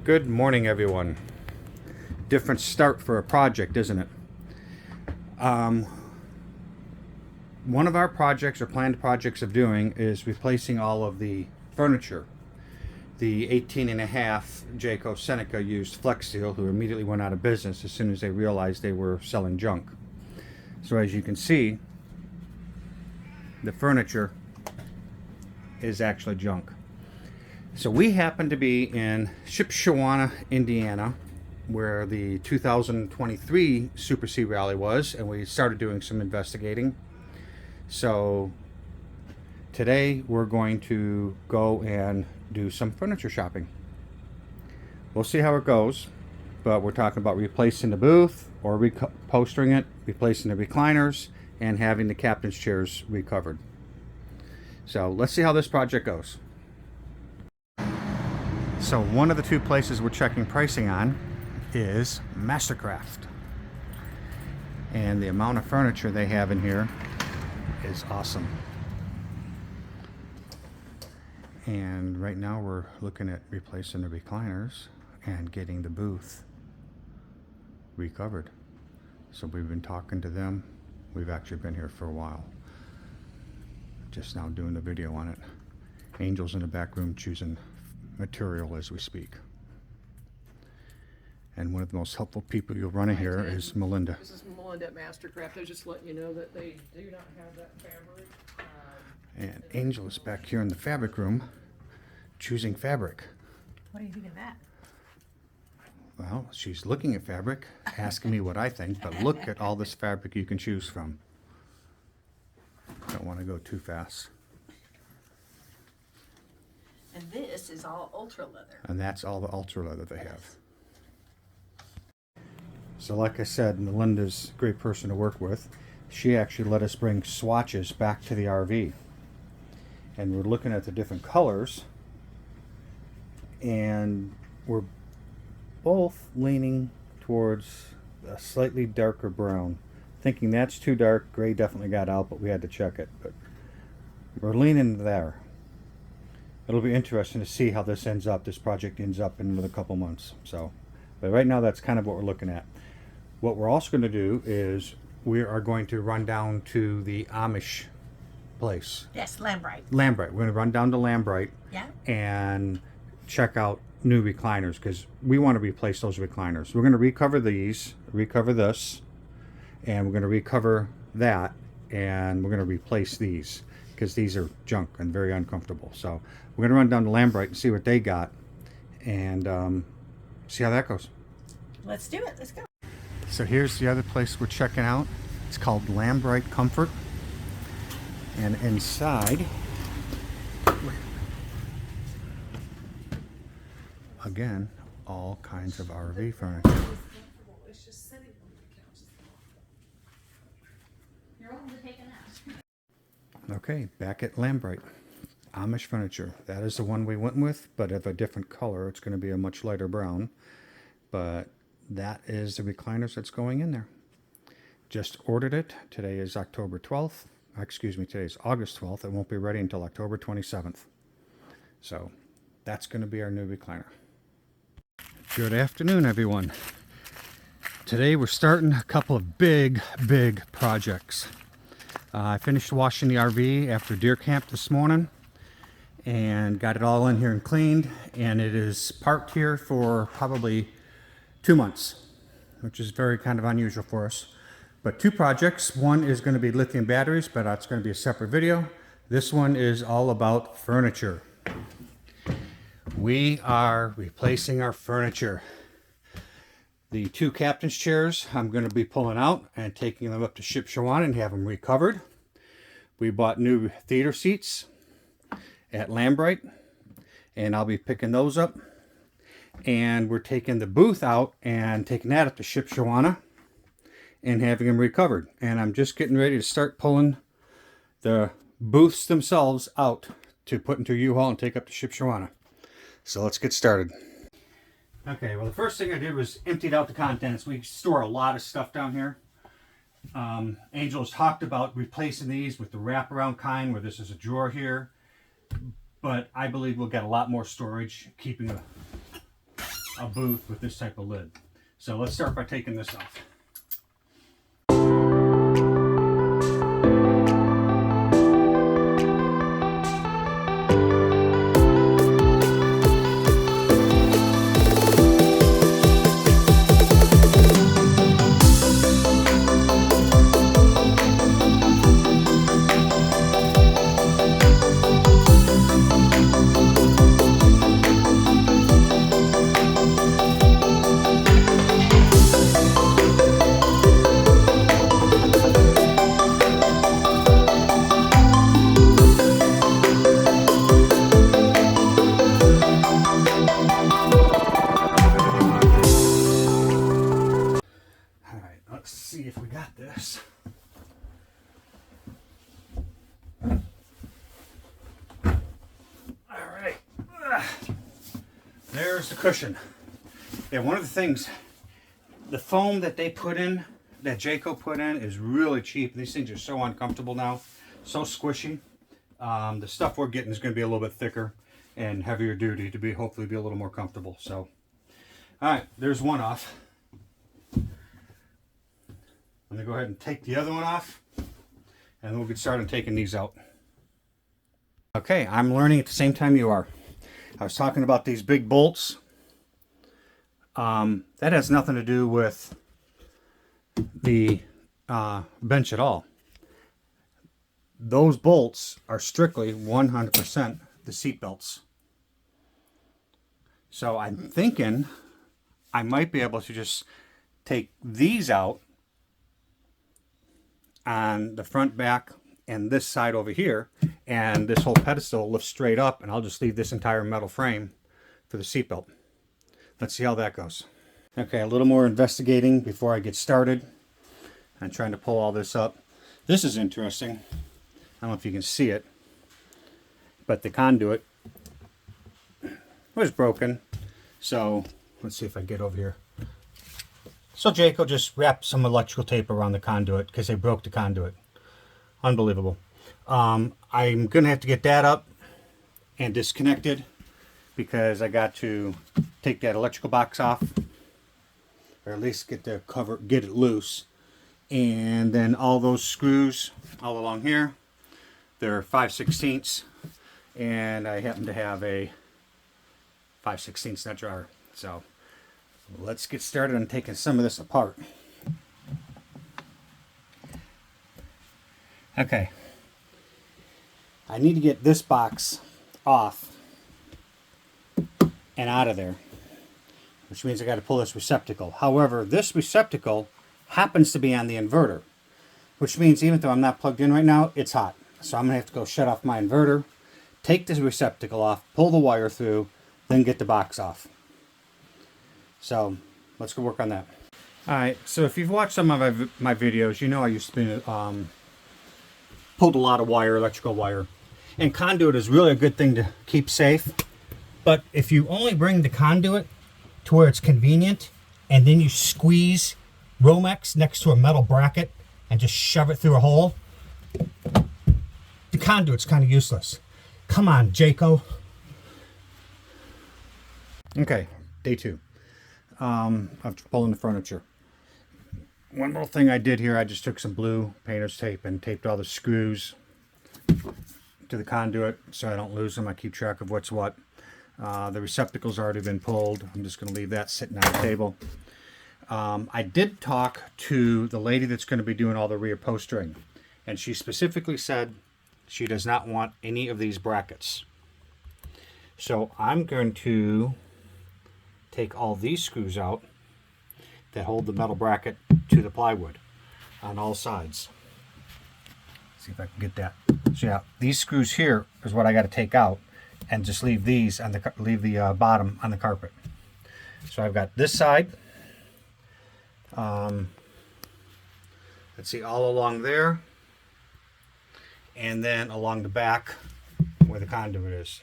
Good morning, everyone. Different start for a project, isn't it? One of our projects or planned projects of doing is replacing all of the furniture. The 18.5 Jayco Seneca used Flex Steel, who immediately went out of business as soon as they realized they were selling junk. So as you can see, the furniture is actually junk. So we happen to be in Shipshewana, Indiana, where the 2023 Super C Rally was, and we started doing some investigating. So today we're going to go and do some furniture shopping. We'll see how it goes, but we're talking about replacing the booth or upholstering it, replacing the recliners, and having the captain's chairs recovered. So let's see how this project goes. So one of the two places we're checking pricing on is Mastercraft. And the amount of furniture they have in here is awesome. And right now we're looking at replacing the recliners and getting the booth recovered. So we've been talking to them. We've actually been here for a while. Just now doing the video on it. Angel's in the back room choosing material as we speak. And one of the most helpful people you'll run in here is Melinda. This is Melinda at Mastercraft. I was just letting you know that they do not have that fabric. And Angel is back here in the fabric room choosing fabric. What do you think of that? Well, she's looking at fabric, asking me what I think, but look at all this fabric you can choose from. Don't want to go too fast. And this is all ultra leather. And that's all the ultra leather they have. So like I said, Melinda's a great person to work with. She actually let us bring swatches back to the RV. And we're looking at the different colors. And we're both leaning towards a slightly darker brown. Thinking that's too dark. Gray definitely got out, but we had to check it. But we're leaning there. It'll be interesting to see how this project ends up in a couple months. So, but right now that's kind of what we're looking at. What we're also going to do is we are going to run down to the Amish place. Yes, Lambright. Lambright. We're going to run down to Lambright. Yeah. And check out new recliners because we want to replace those recliners. We're going to recover these, recover this, and we're going to recover that, and we're going to replace these because these are junk and very uncomfortable. So we're going to run down to Lambright and see what they got and see how that goes. Let's do it. Let's go. So here's the other place we're checking out. It's called Lambright Comfort. And inside, again, all kinds of RV furniture. Okay, back at Lambright. Amish furniture. That is the one we went with, but of a different color. It's going to be a much lighter brown. But that is the recliners that's going in there. Just ordered it. Today is October 12th. Excuse me, today is August 12th. It won't be ready until October 27th. So that's going to be our new recliner. Good afternoon, everyone. Today we're starting a couple of big projects. I finished washing the RV after deer camp this morning and got it all in here and cleaned, and it is parked here for probably 2 months, which is very kind of unusual for us. But two projects. One is going to be lithium batteries, but that's going to be a separate video. This one is all about furniture. We are replacing our furniture. The two captain's chairs I'm going to be pulling out and taking them up to Shipshewana and have them recovered. We bought new theater seats at Lambright, and I'll be picking those up. And we're taking the booth out and taking that up to Shipshewana and having them recovered. And I'm just getting ready to start pulling the booths themselves out to put into a U-Haul and take up to Shipshewana. So let's get started. Okay, well the first thing I did was emptied out the contents. We store a lot of stuff down here. Angel's talked about replacing these with the wraparound kind where this is a drawer here. But I believe we'll get a lot more storage, keeping a a booth with this type of lid. So let's start by taking this off. Let's see if we got this. All right. There's the cushion. Yeah, one of the things, the foam that they put in, that Jayco put in, is really cheap. These things are so uncomfortable now, so squishy. The stuff we're getting is going to be a little bit thicker and heavier duty to hopefully be a little more comfortable. So, all right, there's one off. I'm going to go ahead and take the other one off, and then we'll get started taking these out. Okay, I'm learning at the same time you are. I was talking about these big bolts. That has nothing to do with the bench at all. Those bolts are strictly 100% the seat belts. So I'm thinking I might be able to just take these out on the front, back, and this side over here, and this whole pedestal lifts straight up, and I'll just leave this entire metal frame for the seatbelt. Let's see how that goes. Okay, a little more investigating before I get started. I'm trying to pull all this up. This is interesting. I don't know if you can see it, but the conduit was broken. So let's see if I get over here. So Jayco just wrapped some electrical tape around the conduit because they broke the conduit. Unbelievable. I'm going to have to get that up and disconnected because I got to take that electrical box off, or at least get the cover, get it loose. And then all those screws all along here, they're 5/16, and I happen to have a 5/16 nut jar. So let's get started on taking some of this apart. Okay. I need to get this box off and out of there, which means I got to pull this receptacle. However, this receptacle happens to be on the inverter, which means even though I'm not plugged in right now, it's hot. So I'm going to have to go shut off my inverter, take this receptacle off, pull the wire through, then get the box off. So let's go work on that. All right, so if you've watched some of my videos, you know I used to be pulled a lot of wire, electrical wire. And conduit is really a good thing to keep safe. But if you only bring the conduit to where it's convenient, and then you squeeze Romex next to a metal bracket and just shove it through a hole, the conduit's kind of useless. Come on, Jayco. Okay, day 2 of pulling the furniture. One little thing I did here, I just took some blue painter's tape and taped all the screws to the conduit so I don't lose them. I keep track of what's what. The receptacle's already been pulled. I'm just going to leave that sitting on the table. I did talk to the lady that's going to be doing all the reupholstering, and she specifically said she does not want any of these brackets. So I'm going to take all these screws out that hold the metal bracket to the plywood on all sides. See if I can get that. So yeah, these screws here is what I got to take out, and just leave these on the bottom on the carpet. So I've got this side. Let's see, all along there, and then along the back where the conduit is.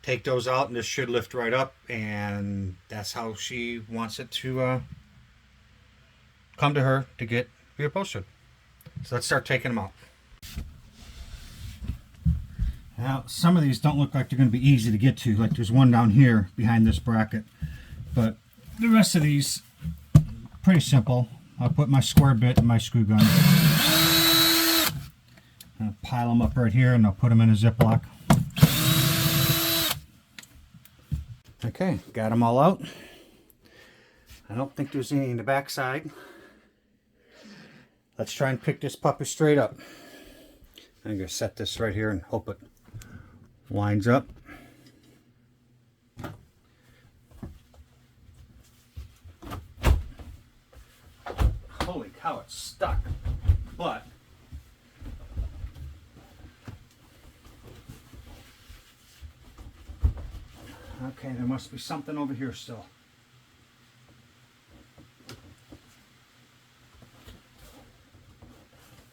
Take those out, and this should lift right up, and that's how she wants it to come to her to get reupholstered. So let's start taking them out. Now, some of these don't look like they're going to be easy to get to. Like there's one down here behind this bracket. But the rest of these, pretty simple. I'll put my square bit in my screw gun. I'll pile them up right here and I'll put them in a Ziploc. Okay, got them all out. I don't think there's any in the back side. Let's try and pick this puppy straight up. I'm going to set this right here and hope it lines up. Holy cow, it's stuck. But okay, there must be something over here still.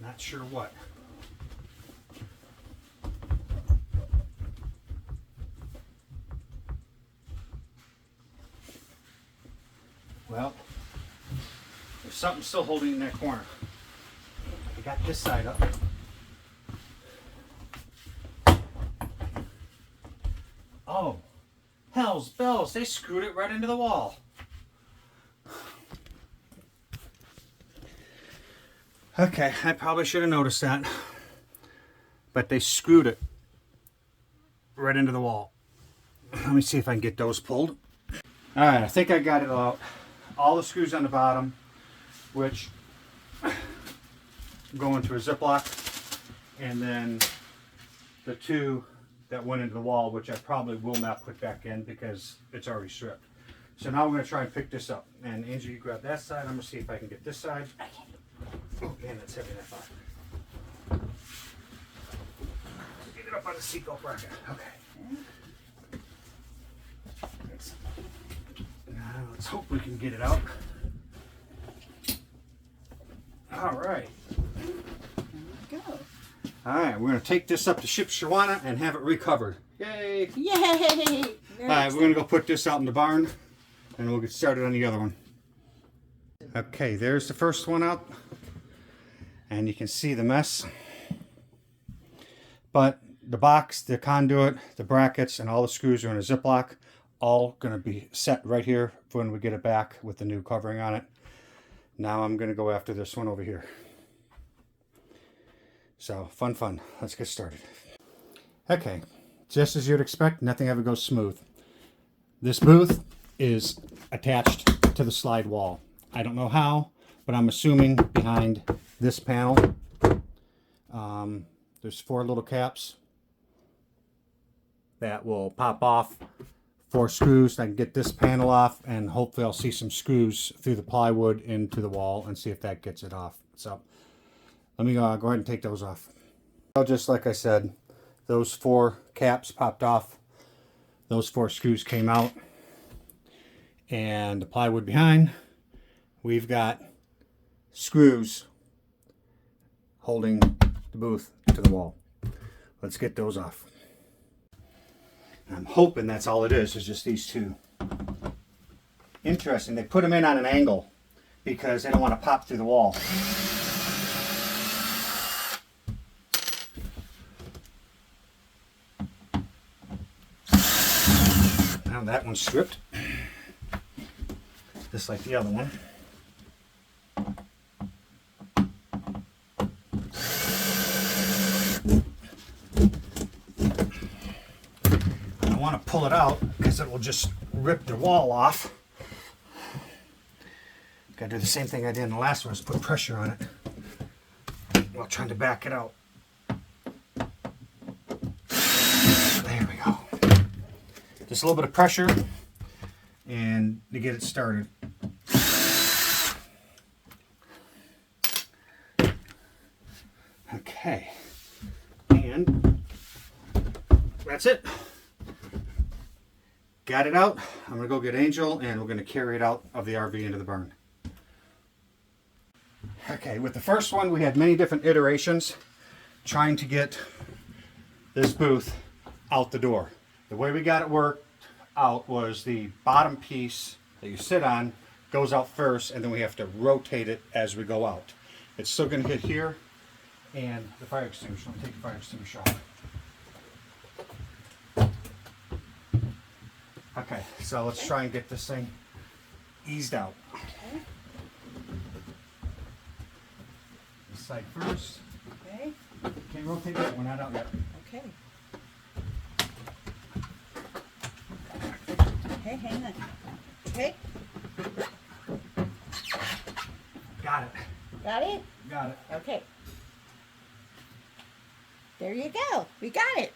Not sure what. Well, there's something still holding in that corner. I got this side up. Oh, hell's bells, they screwed it right into the wall. Okay, I probably should have noticed that. But they screwed it right into the wall. Let me see if I can get those pulled. Alright, I think I got it out. All the screws on the bottom, which go into a Ziploc, and then the two that went into the wall, which I probably will not put back in because it's already stripped. So now we're going to try and pick this up. And Angie, you grab that side. I'm going to see if I can get this side. Oh man, that's heavy, that far. Get it up on the seatbelt bracket. Okay. Now let's hope we can get it out. All right. Go. All right, we're going to take this up to Ship Shawana and have it recovered. Yay! Yay! All right, we're going to go put this out in the barn and we'll get started on the other one. Okay, there's the first one out. And you can see the mess. But the box, the conduit, the brackets, and all the screws are in a Ziploc. All going to be set right here for when we get it back with the new covering on it. Now I'm going to go after this one over here. So, fun. Let's get started. Okay, just as you'd expect, nothing ever goes smooth. This booth is attached to the slide wall. I don't know how, but I'm assuming behind this panel. There's 4 little caps that will pop off. 4 screws. I can get this panel off, and hopefully I'll see some screws through the plywood into the wall and see if that gets it off. So let me go ahead and take those off. So just like I said, those 4 caps popped off. Those 4 screws came out, and the plywood behind. We've got screws holding the booth to the wall. Let's get those off. I'm hoping that's all it is just these 2. Interesting, they put them in on an angle because they don't want to pop through the wall. Now that one's stripped, just like the other one. I want to pull it out because it will just rip the wall off. Gotta do the same thing I did in the last one, is put pressure on it while trying to back it out. There we go. Just a little bit of pressure and to get it started. Okay, and that's it. Got it out. I'm going to go get Angel and we're going to carry it out of the RV into the barn. Okay, with the first one we had many different iterations trying to get this booth out the door. The way we got it worked out was the bottom piece that you sit on goes out first, and then we have to rotate it as we go out. It's still going to hit here, and the fire extinguisher. I'll take the fire extinguisher off. Okay, so let's try and get this thing eased out. Okay. This side first. Okay. Can't rotate that, we're not out yet. Okay. Okay, hang on. Okay. Got it. Got it? Got it. Okay. There you go. We got it.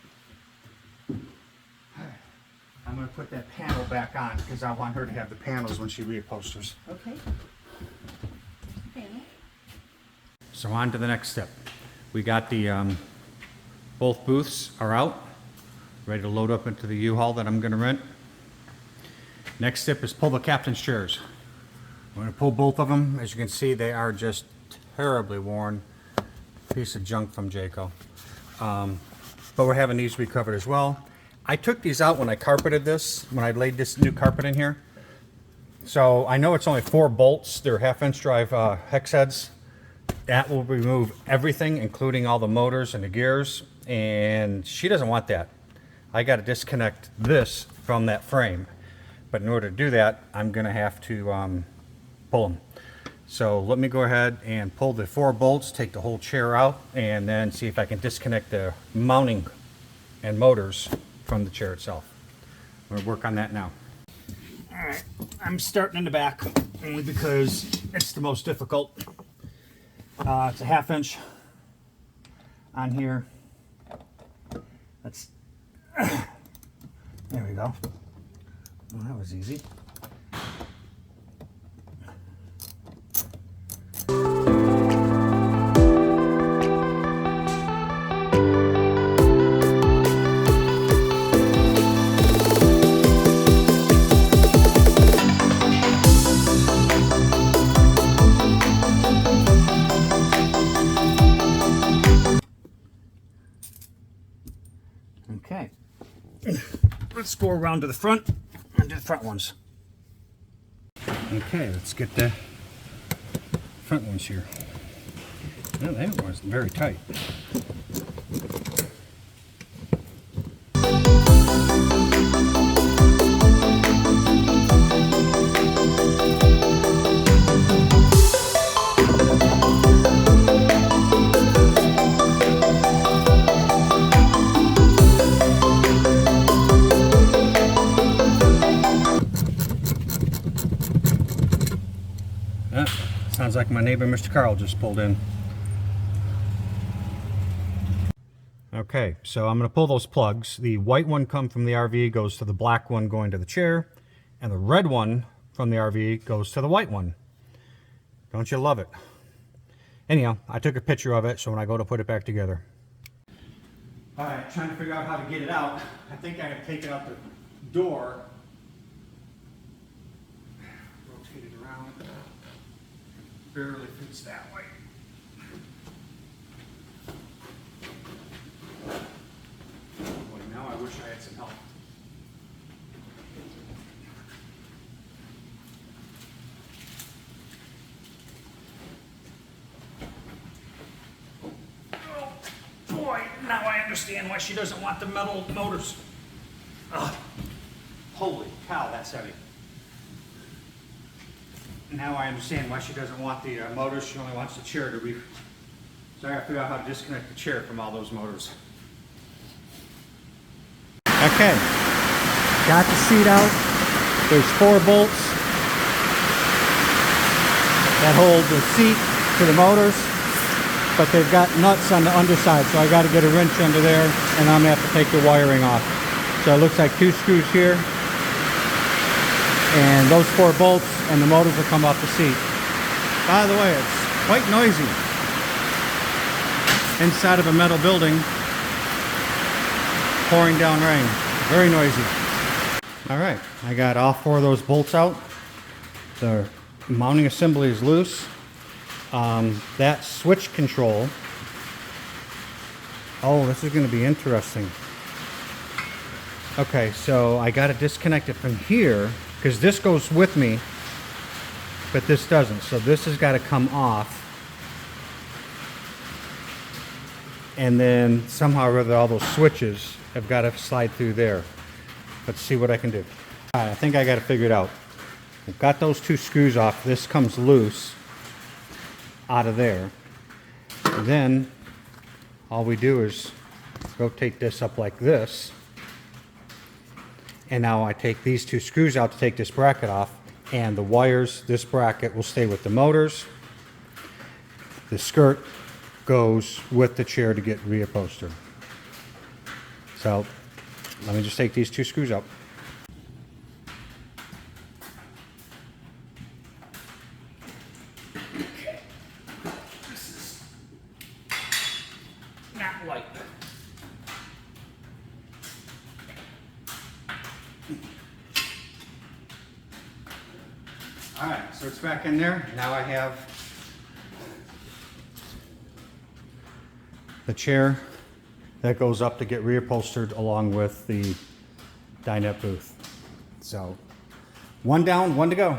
I'm going to put that panel back on because I want her to have the panels when she reupholsters. Okay. Panel. So on to the next step. We got the, both booths are out, ready to load up into the U-Haul that I'm going to rent. Next step is pull the captain's chairs. I'm going to pull both of them. As you can see, they are just terribly worn. Piece of junk from Jayco. But we're having these recovered as well. I took these out when I carpeted this, when I laid this new carpet in here. So I know it's only 4 bolts. They're 1/2-inch drive hex heads. That will remove everything, including all the motors and the gears. And she doesn't want that. I got to disconnect this from that frame. But in order to do that, I'm going to have to pull them. So let me go ahead and pull the 4 bolts, take the whole chair out, and then see if I can disconnect the mounting and motors from the chair itself. I'm going to work on that now. All right, I'm starting in the back only because it's the most difficult. It's a 1/2 inch on here. That's there we go. Well, that was easy. Okay, let's go around to the front and do the front ones. Okay, let's get the front ones here. Well, that was very tight. Sounds like my neighbor, Mr. Carl, just pulled in. Okay, so I'm going to pull those plugs. The white one comes from the RV, goes to the black one going to the chair, and the red one from the RV goes to the white one. Don't you love it? Anyhow, I took a picture of it, so when I go to put it back together. All right, trying to figure out how to get it out. I think I have to take it out the door. Rotate it around. Barely fits that way. Boy, now I wish I had some help. Oh boy, now I understand why she doesn't want the metal motors. Ugh. Holy cow, that's heavy. Now I understand why she doesn't want the motors. She only wants the chair to be. So I have to figure out how to disconnect the chair from all those motors. Okay, got the seat out. There's 4 bolts that hold the seat to the motors, but they've got nuts on the underside, so I got to get a wrench under there, and I'm going to have to take the wiring off. So it looks like 2 screws here, and those 4 bolts and the motors will come off the seat. By the way, it's quite noisy inside of a metal building, pouring down rain. Very noisy. All right, I got all 4 of those bolts out. The mounting assembly is loose. That switch control. Oh, this is going to be interesting. Okay, so I got to disconnect it from here because this goes with me, but this doesn't. So this has got to come off. And then somehow or other all those switches have got to slide through there. Let's see what I can do. All right, I think I got it figured out. I've got those two screws off. This comes loose out of there. And then all we do is rotate this up like this. And now I take these two screws out to take this bracket off, and the wires, this bracket will stay with the motors. The skirt goes with the chair to get reupholstered. So let me just take these two screws out. This is not light. All right, so it's back in there. Now I have the chair that goes up to get reupholstered along with the dinette booth. So one down, one to go. All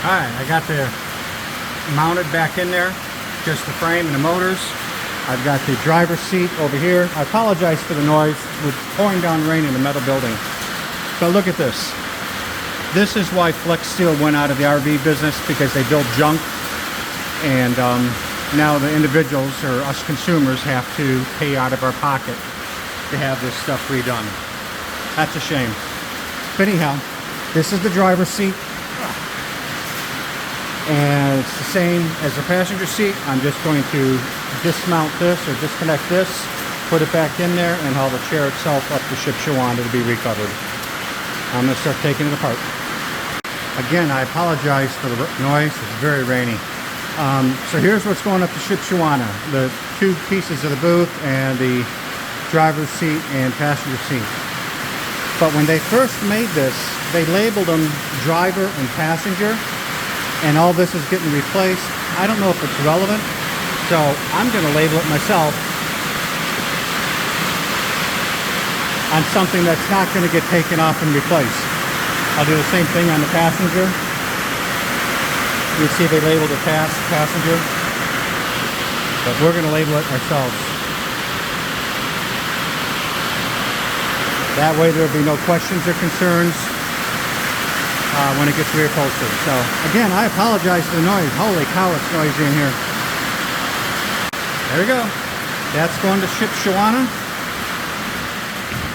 right, I got the mounted back in there, just the frame and the motors. I've got the driver's seat over here. I apologize for the noise. We're pouring down rain in a metal building. So look at this. This is why Flex Steel went out of the RV business, because they build junk, and now the individuals or us consumers have to pay out of our pocket to have this stuff redone. That's a shame. But anyhow, this is the driver's seat, and it's the same as the passenger seat. I'm just going to dismount this or disconnect this, put it back in there, and haul the chair itself up to Shipshewana to be recovered. I'm going to start taking it apart. Again, I apologize for the noise. It's very rainy. So here's what's going up to Shipshewana. The two pieces of the booth and the driver's seat and passenger seat. But when they first made this, they labeled them driver and passenger, and all this is getting replaced. I don't know if it's relevant, so I'm going to label it myself on something that's not going to get taken off and replaced. I'll do the same thing on the passenger. You see they labeled it passenger, but we're going to label it ourselves. That way there will be no questions or concerns when it gets reupholstered. So again, I apologize for the noise. Holy cow, it's noisy in here. There we go. That's going to Shipshewana.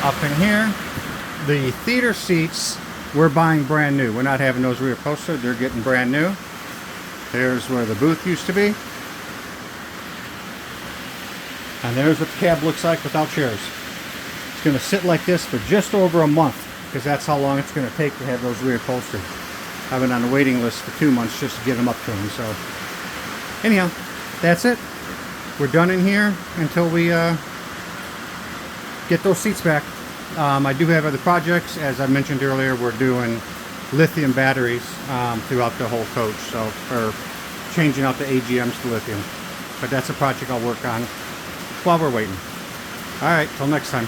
Up in here, the theater seats we're buying brand new. We're not having those reupholstered. They're getting brand new. There's where the booth used to be. And there's what the cab looks like without chairs. It's going to sit like this for just over a month, because that's how long it's going to take to have those reupholstered. I've been on the waiting list for 2 months just to get them up to them. So anyhow, that's it. We're done in here until we get those seats back. I do have other projects. As I mentioned earlier, we're doing lithium batteries throughout the whole coach, so we're changing out the AGMs to lithium. But that's a project I'll work on while we're waiting. All right, till next time.